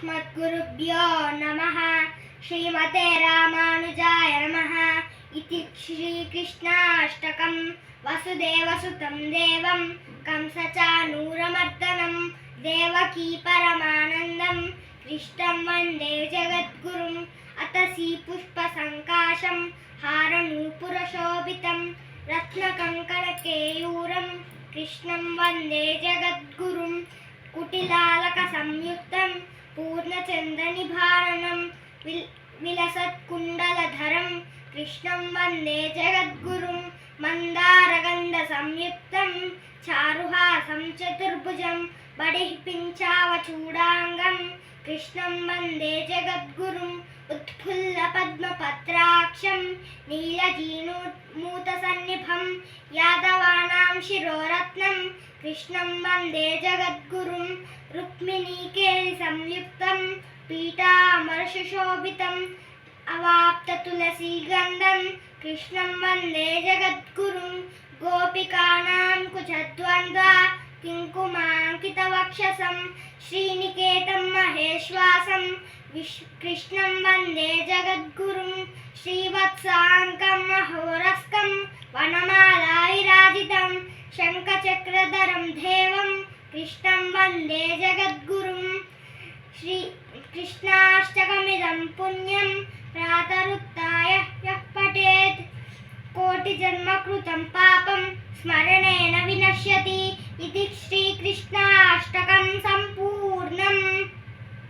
अस्मद्गुरुभ्यो नमः। श्रीमते रामानुजाय नमः। इति श्रीकृष्णाष्टकं वसुदेवसुतं देवं कंसचाणूरमर्दनं देवकी परमानन्दं कृष्णं वन्दे जगद्गुरुम्। अतसी पुष्पसङ्काशं हारनूपुरशोभितं रत्नकङ्कणकेयूरं कृष्णं वन्दे जगद्गुरुम्। कुटिलालकसंयुक्तं पूर्णचन्द्रनिभारणं विलसत्कुण्डलधरं कृष्णं वन्दे जगद्गुरुं। मन्दारगन्धसंयुक्तं चारुहासं चतुर्भुजं बडिःपिञ्चावचूडाङ्गं कृष्णं वन्दे जगद्गुरुम्। उत्फुल्लपद्मपत्राक्षं नीलजीनूतसन्निभं यादवानां शिरोरत्नं कृष्णं वन्दे जगद्गुरुं। रुक्मिणीकेलिसंयुक्तं पीताम्बरशोभितम् अवाप्ततुलसीगन्धं कृष्णं वन्दे जगद्गुरुं। गोपिकानां कुचद्वन्द्वा किङ्कुमाङ्कितवक्षसं श्रीनिकेतं महेश्वासं कृष्णं वन्दे जगद्गुरुं। श्रीवत्साङ्कं महोरस्कं वनमालाविराजितं शङ्खचक्रधरं देवं कृष्णं वन्दे जगद्गुरुं। श्रीकृष्णाष्टकमिदं पुण्यं प्रातरुत्थाय यः पठेत् कोटिजन्मकृतं पापं स्मरणेन विनश्यति। इति श्री